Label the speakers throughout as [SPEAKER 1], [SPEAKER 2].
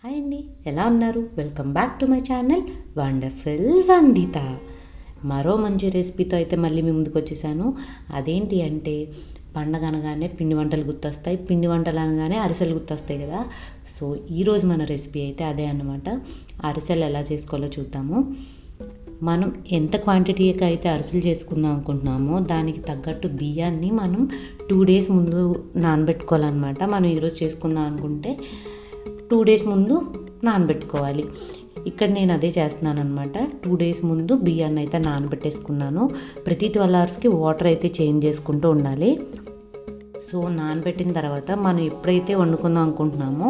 [SPEAKER 1] Hi అండి, ఎలా ఉన్నారు? Welcome back to my channel wonderful Vanditha. మరో మంచి రెసిపీతో అయితే మళ్ళీ మీ ముందుకు వచ్చేసాను. అదేంటి అంటే, పండగ అనగానే పిండి వంటలు గుర్తొస్తాయి, పిండి వంటలు అనగానే అరిసెలు గుర్తొస్తాయి కదా. సో ఈరోజు మన రెసిపీ అయితే అదే అన్నమాట. అరిసెలు ఎలా చేసుకోవాలో చూద్దాము. మనం ఎంత క్వాంటిటీకి అయితే అరిసెలు చేసుకుందాం అనుకుంటున్నామో దానికి తగ్గట్టు బియ్యాన్ని మనం 2 days ముందు నానబెట్టుకోవాలన్నమాట. మనం ఈరోజు చేసుకుందాం అనుకుంటే 2 days ముందు నానబెట్టుకోవాలి. ఇక్కడ నేను అదే చేస్తున్నాను అనమాట. 2 days ముందు బియ్యాన్ని అయితే నానబెట్టేసుకున్నాను. ప్రతి 12 hours వాటర్ అయితే చేంజ్ చేసుకుంటూ ఉండాలి. సో నానబెట్టిన తర్వాత మనం ఎప్పుడైతే వండుకుందాం అనుకుంటున్నామో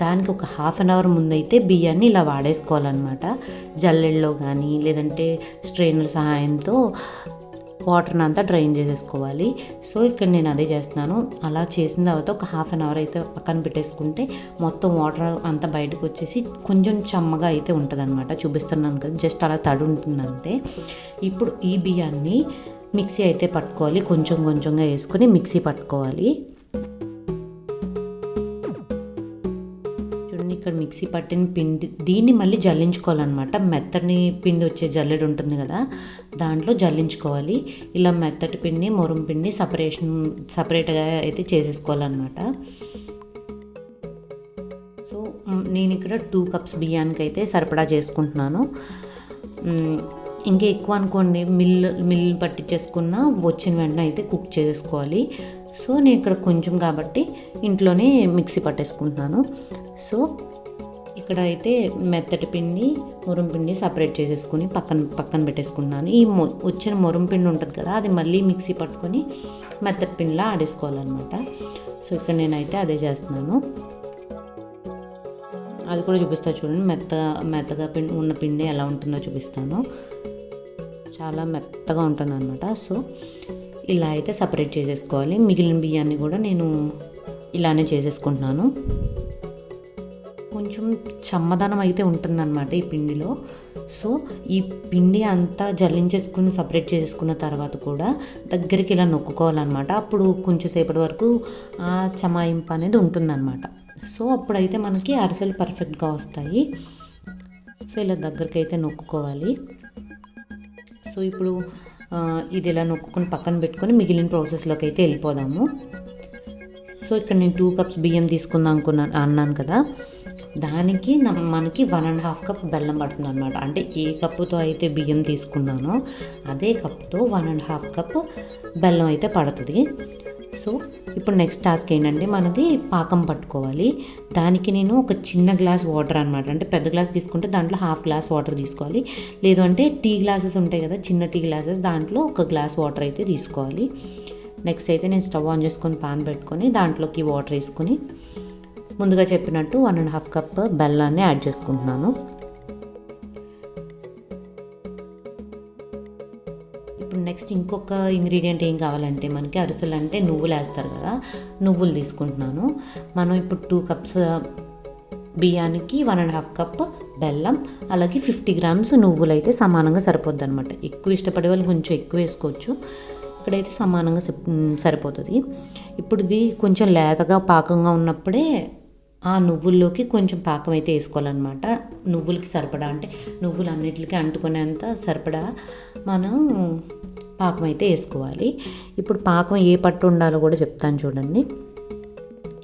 [SPEAKER 1] దానికి ఒక 1/2 hour ముందైతే బియ్యాన్ని ఇలా వాడేసుకోవాలన్నమాట. జల్లెడలో కానీ లేదంటే స్ట్రెయినర్ సహాయంతో వాటర్ని అంతా డ్రైన్ చేసేసుకోవాలి. సో ఇక్కడ నేను అదే చేస్తున్నాను. అలా చేసిన తర్వాత ఒక 1/2 hour అయితే పక్కన పెట్టేసుకుంటే మొత్తం వాటర్ అంతా బయటకు వచ్చేసి కొంచెం చెమ్మగా అయితే ఉంటుంది అనమాట. చూపిస్తున్నాను కదా, జస్ట్ అలా తడి ఉంటుంది అంతే. ఇప్పుడు ఈ బియ్యాన్ని మిక్సీ అయితే పట్టుకోవాలి. కొంచెం కొంచెంగా వేసుకొని మిక్సీ పట్టుకోవాలి. చూడండి, ఇక్కడ మిక్సీ పట్టిన పిండి దీన్ని మళ్ళీ జల్లించుకోవాలన్నమాట. మెత్తని పిండి వచ్చే జల్లెడ ఉంటుంది కదా, దాంట్లో జల్లించుకోవాలి. ఇలా మెత్తటి పిండి మొరం పిండి సపరేట్గా అయితే చేసేసుకోవాలన్నమాట. సో నేను ఇక్కడ 2 cups బియ్యానికి అయితే సరిపడా చేసుకుంటున్నాను. ఇంకా ఎక్కువ అనుకోండి, మిల్లు పట్టించేసుకున్న వచ్చిన వెంటనే అయితే కుక్ చేసుకోవాలి. సో నేను ఇక్కడ కొంచెం కాబట్టి ఇంట్లోనే మిక్సీ పట్టేసుకుంటున్నాను. సో ఇక్కడ అయితే మెత్తటి పిండి మొరం పిండి సపరేట్ చేసేసుకుని పక్కన పెట్టేసుకున్నాను. ఈ వచ్చిన మొరం పిండి ఉంటుంది కదా, అది మళ్ళీ మిక్సీ పట్టుకొని మెత్తటి పిండిలా ఆడేసుకోవాలన్నమాట. సో ఇక్కడ నేనైతే అదే చేస్తున్నాను. అది కూడా చూపిస్తాను చూడండి. మెత్తగా ఉన్న పిండి ఎలా ఉంటుందో చూపిస్తాను. చాలా మెత్తగా ఉంటుంది అనమాట. సో ఇలా అయితే సపరేట్ చేసేసుకోవాలి. మిగిలిన బియ్యాన్ని కూడా నేను ఇలానే చేసేసుకుంటున్నాను. కొంచెం చమ్మదనం అయితే ఉంటుందన్నమాట ఈ పిండిలో. సో ఈ పిండి అంతా జల్లించేసుకుని సపరేట్ చేసేసుకున్న తర్వాత కూడా దగ్గరికి ఇలా నొక్కుకోవాలన్నమాట. అప్పుడు కొంచెం సేపటి వరకు ఆ చమాయింపు అనేది ఉంటుందన్నమాట. సో అప్పుడైతే మనకి అరిసెలు పర్ఫెక్ట్గా వస్తాయి. సో ఇలా దగ్గరికి అయితే నొక్కుకోవాలి. సో ఇప్పుడు ఇది ఇలా నొక్కుని పక్కన పెట్టుకొని మిగిలిన ప్రాసెస్లోకి అయితే వెళ్ళిపోదాము. సో ఇక్కడ నేను 2 cups బియ్యం తీసుకుందాం అన్నాను కదా, దానికి మనకి 1.5 cup బెల్లం పడుతుంది అనమాట. అంటే ఏ కప్పుతో అయితే బియ్యం తీసుకున్నానో అదే కప్పుతో 1.5 cup బెల్లం అయితే పడుతుంది. సో ఇప్పుడు నెక్స్ట్ టాస్క్ ఏంటంటే మనది పాకం పట్టుకోవాలి. దానికి నేను ఒక చిన్న గ్లాస్ వాటర్ అనమాట, అంటే పెద్ద గ్లాస్ తీసుకుంటే దాంట్లో 1/2 glass వాటర్ తీసుకోవాలి. లేదు అంటే టీ గ్లాసెస్ ఉంటాయి కదా, చిన్న టీ గ్లాసెస్, దాంట్లో 1 glass వాటర్ అయితే తీసుకోవాలి. నెక్స్ట్ అయితే నేను స్టవ్ ఆన్ చేసుకొని పాన్ పెట్టుకొని దాంట్లోకి వాటర్ వేసుకొని ముందుగా చెప్పినట్టు 1.5 cup బెల్లాన్ని యాడ్ చేసుకుంటున్నాను. ఇప్పుడు నెక్స్ట్ ఇంకొక ఇంగ్రీడియంట్ ఏం కావాలంటే మనకి అరిసెలు అంటే నువ్వులు వేస్తారు కదా, నువ్వులు తీసుకుంటున్నాను. మనం ఇప్పుడు 2 cups బియ్యానికి 1.5 cup బెల్లం, అలాగే 50 grams నువ్వులు అయితే సమానంగా సరిపోద్ది అనమాట. ఎక్కువ ఇష్టపడే వాళ్ళు కొంచెం ఎక్కువ వేసుకోవచ్చు, ఇక్కడైతే సమానంగా సరిపోతుంది. ఇప్పుడు ఇది కొంచెం లేతగా పాకంగా ఉన్నప్పుడే ఆ నువ్వుల్లోకి కొంచెం పాకం అయితే వేసుకోవాలన్నమాట. నువ్వులకి సరిపడా, అంటే నువ్వులు అన్నిటికీ అంటుకునేంత సరిపడా మనం పాకం అయితే వేసుకోవాలి. ఇప్పుడు పాకం ఏ పట్టు ఉండాలో కూడా చెప్తాను చూడండి.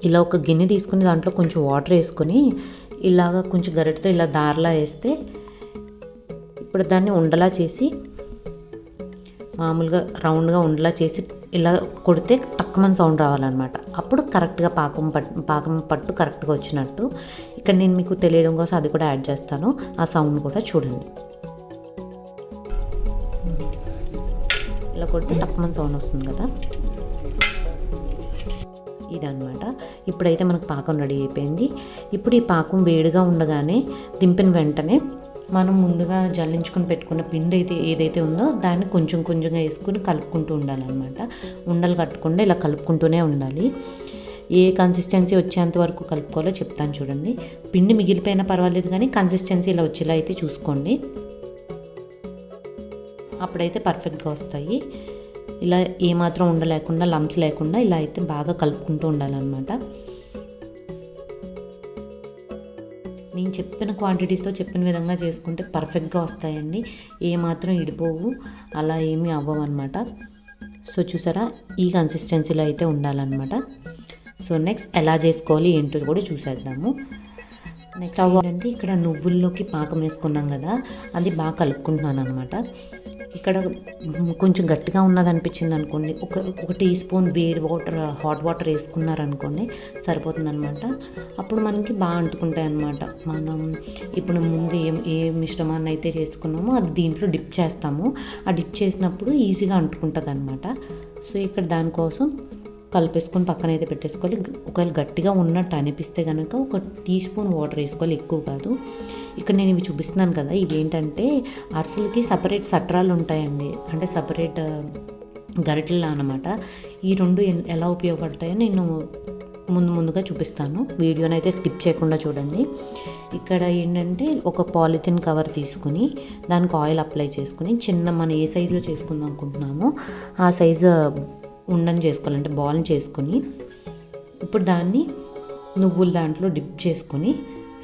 [SPEAKER 1] ఇలా ఒక గిన్నె తీసుకుని దాంట్లో కొంచెం వాటర్ వేసుకొని ఇలాగ కొంచెం గరిటెతో ఇలా దారలా వేస్తే ఇప్పుడు దాన్ని ఉండలా చేసి మామూలుగా రౌండ్గా ఉండలా చేసి ఇలా కొడితే టక్కుమని సౌండ్ రావాలన్నమాట. అప్పుడు కరెక్ట్గా పాకం పట్టు కరెక్ట్గా వచ్చినట్టు. ఇక్కడ నేను మీకు తెలియడం కోసం అది కూడా యాడ్ చేస్తాను. ఆ సౌండ్ కూడా చూడండి. ఇలా కొడితే టక్కుమని సౌండ్ వస్తుంది కదా, ఇదన్నమాట. ఇప్పుడైతే మనకు పాకం రెడీ అయిపోయింది. ఇప్పుడు ఈ పాకం వేడిగా ఉండగానే దింపిన వెంటనే మనం ముందుగా జల్లించుకొని పెట్టుకున్న పిండి అయితే ఏదైతే ఉందో దాన్ని కొంచెం కొంచెంగా వేసుకుని కలుపుకుంటూ ఉండాలన్నమాట. ఉండలు కట్టకుండా ఇలా కలుపుకుంటూనే ఉండాలి. ఏ కన్సిస్టెన్సీ వచ్చేంత వరకు కలుపుకోవాలో చెప్తాను చూడండి. పిండి మిగిలిపోయినా పర్వాలేదు, కానీ కన్సిస్టెన్సీ ఇలా వచ్చేలా అయితే చూసుకోండి. అప్పుడైతే పర్ఫెక్ట్గా వస్తాయి. ఇలా ఏమాత్రం ఉండలేకుండా, లంప్స్ లేకుండా ఇలా అయితే బాగా కలుపుకుంటూ ఉండాలన్నమాట. నేను చెప్పిన క్వాంటిటీస్తో చెప్పిన విధంగా చేసుకుంటే పర్ఫెక్ట్గా వస్తాయండి. ఏమాత్రం ఇడిపోవు, అలా ఏమీ అవ్వవు అనమాట. సో చూసారా, ఈ కన్సిస్టెన్సీలో అయితే ఉండాలన్నమాట. సో నెక్స్ట్ ఎలా చేసుకోవాలి ఏంటో కూడా చూసేద్దాము. నెక్స్ట్ ఏంటంటే ఇక్కడ నువ్వుల్లోకి పాకం వేసుకున్నాం కదా, అది బాగా కలుపుకుంటున్నాను అనమాట. ఇక్కడ కొంచెం గట్టిగా ఉన్నది అనిపించింది అనుకోండి, ఒక టీ స్పూన్ వేడి వాటర్, హాట్ వాటర్ వేసుకున్నారనుకోండి సరిపోతుంది అనమాట. అప్పుడు మనకి బాగా అంటుకుంటాయి అన్నమాట. మనం ఇప్పుడు ముందు ఏ మిశ్రమాన్ని అయితే చేసుకున్నామో అది దీంట్లో డిప్ చేస్తాము. ఆ డిప్ చేసినప్పుడు ఈజీగా అంటుకుంటుంది అనమాట. సో ఇక్కడ దానికోసం కలిపేసుకొని పక్కన అయితే పెట్టేసుకోవాలి. ఒకవేళ గట్టిగా ఉన్నట్టు అనిపిస్తే కనుక ఒక టీ స్పూన్ వాటర్ వేసుకోవాలి, ఎక్కువ కాదు. ఇక్కడ నేను ఇవి చూపిస్తున్నాను కదా, ఇవి ఏంటంటే అరిసెలకి సపరేట్ సట్రాలు ఉంటాయండి, అంటే సపరేట్ గరిటెలు అనమాట. ఈ రెండు ఎలా ఉపయోగపడతాయో నేను ముందుగా చూపిస్తాను. వీడియోని అయితే స్కిప్ చేయకుండా చూడండి. ఇక్కడ ఏంటంటే ఒక పాలిథిన్ కవర్ తీసుకుని దానికి ఆయిల్ అప్లై చేసుకుని మనం ఏ సైజులో చేసుకుందాం అనుకుంటున్నామో ఆ సైజు ఉండని చేసుకోవాలంటే బాల్ని చేసుకుని ఇప్పుడు దాన్ని నువ్వుల దాంట్లో డిప్ చేసుకొని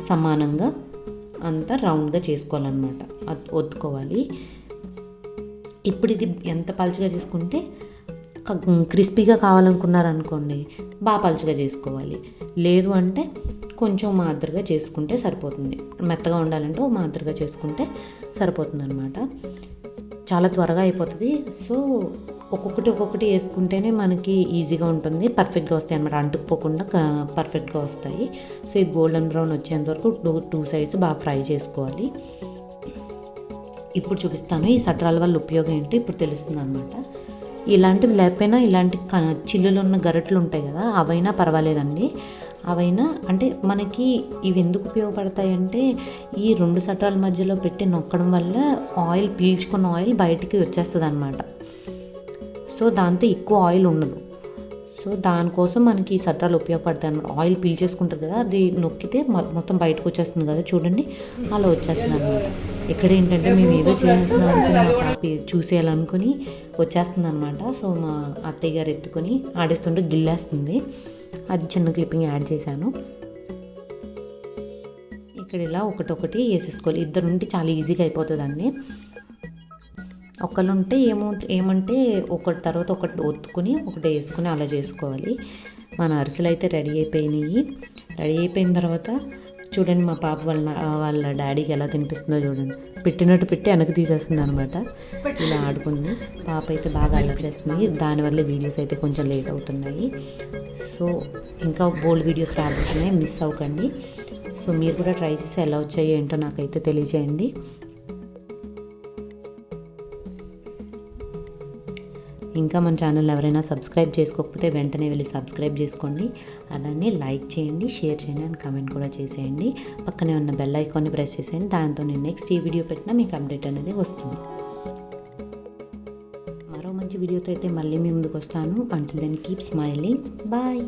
[SPEAKER 1] సమానంగా అంతా రౌండ్గా చేసుకోవాలన్నమాట. అది ఒత్తుకోవాలి. ఇప్పుడు ఇది ఎంత పలుచగా చేసుకుంటే క్రిస్పీగా కావాలనుకున్నారనుకోండి బాగా పలుచగా చేసుకోవాలి. లేదు అంటే కొంచెం మాదిరిగా చేసుకుంటే సరిపోతుంది. మెత్తగా ఉండాలంటే ఓ మాదిరిగా చేసుకుంటే సరిపోతుంది అనమాట. చాలా త్వరగా అయిపోతుంది. సో ఒక్కొక్కటి వేసుకుంటేనే మనకి ఈజీగా ఉంటుంది, పర్ఫెక్ట్గా వస్తాయి అన్నమాట, అంటుకుపోకుండా పర్ఫెక్ట్గా వస్తాయి. సో ఇది గోల్డెన్ బ్రౌన్ వచ్చేంత వరకు టూ సైడ్స్ బాగా ఫ్రై చేసుకోవాలి. ఇప్పుడు చూపిస్తాను ఈ సట్రాల వల్ల ఉపయోగం ఏంటి ఇప్పుడు తెలుస్తుంది అనమాట. ఇలాంటివి లేకపోయినా ఇలాంటి చిల్లులు ఉన్న గరిటెలు ఉంటాయి కదా, అవైనా పర్వాలేదండి. అవైనా అంటే మనకి ఇవి ఎందుకు ఉపయోగపడతాయి అంటే ఈ రెండు సట్రాల మధ్యలో పెట్టి నొక్కడం వల్ల ఆయిల్ పీల్చుకున్న ఆయిల్ బయటికి వచ్చేస్తుంది అనమాట. సో దాంతో ఎక్కువ ఆయిల్ ఉండదు. సో దానికోసం మనకి ఈ సట్రాలు ఉపయోగపడతాయి అన్నమాట. ఆయిల్ పీల్చేసుకుంటుంది కదా, అది నొక్కితే మొత్తం బయటకు వచ్చేస్తుంది కదా, చూడండి అలా వచ్చేస్తుంది అనమాట. ఇక్కడ ఏంటంటే మేము ఏదో చేస్తున్నాం అనుకుని మా పాపి చూసేయాలనుకుని వచ్చేస్తుంది అనమాట. సో మా అత్తయ్య గారు ఎత్తుకొని ఆడేస్తుంటే గిల్లేస్తుంది. అది చిన్న క్లిప్పింగ్ యాడ్ చేశాను. ఇక్కడ ఇలా ఒకటొకటి వేసేసుకోవాలి. ఇద్దరుంటే చాలా ఈజీగా అయిపోతుందండి. ఒకళ్ళుంటే ఏమంటే ఒకటి తర్వాత ఒకటి ఒత్తుకుని ఒకటి వేసుకుని అలా చేసుకోవాలి. మన అరిసెలు అయితే రెడీ అయిపోయినాయి. రెడీ అయిపోయిన తర్వాత చూడండి మా పాప వాళ్ళ డాడీకి ఎలా తినిపిస్తుందో చూడండి. పెట్టినట్టు పెట్టి వెనక్కి తీసేస్తుంది అనమాట. ఇలా ఆడుకుంది. పాప అయితే బాగా అలర్ట్ చేస్తుంది. దానివల్ల వీడియోస్ అయితే కొంచెం లేట్ అవుతున్నాయి. సో ఇంకా బోల్డ్ వీడియోస్ రాబోతున్నాయి, మిస్ అవ్వకండి. సో మీరు కూడా ట్రై చేసి ఎలా వచ్చాయో ఏంటో నాకైతే తెలియజేయండి. ఇంకా మన ఛానల్ ఎవరైనా సబ్స్క్రైబ్ చేసుకోకపోతే వెంటనే వెళ్ళి సబ్స్క్రైబ్ చేసుకోండి. అలానే లైక్ చేయండి, షేర్ చేయండి అండ్ కామెంట్ కూడా చేసేయండి. పక్కనే ఉన్న బెల్ ఐకాన్ని ప్రెస్ చేసేయండి. దాంతో నేను నెక్స్ట్ ఏ వీడియో పెట్టినా మీకు అప్డేట్ అనేది వస్తుంది. మరో మంచి వీడియోతో అయితే మళ్ళీ మీ ముందుకు వస్తాను. Until then keep smiling. Bye.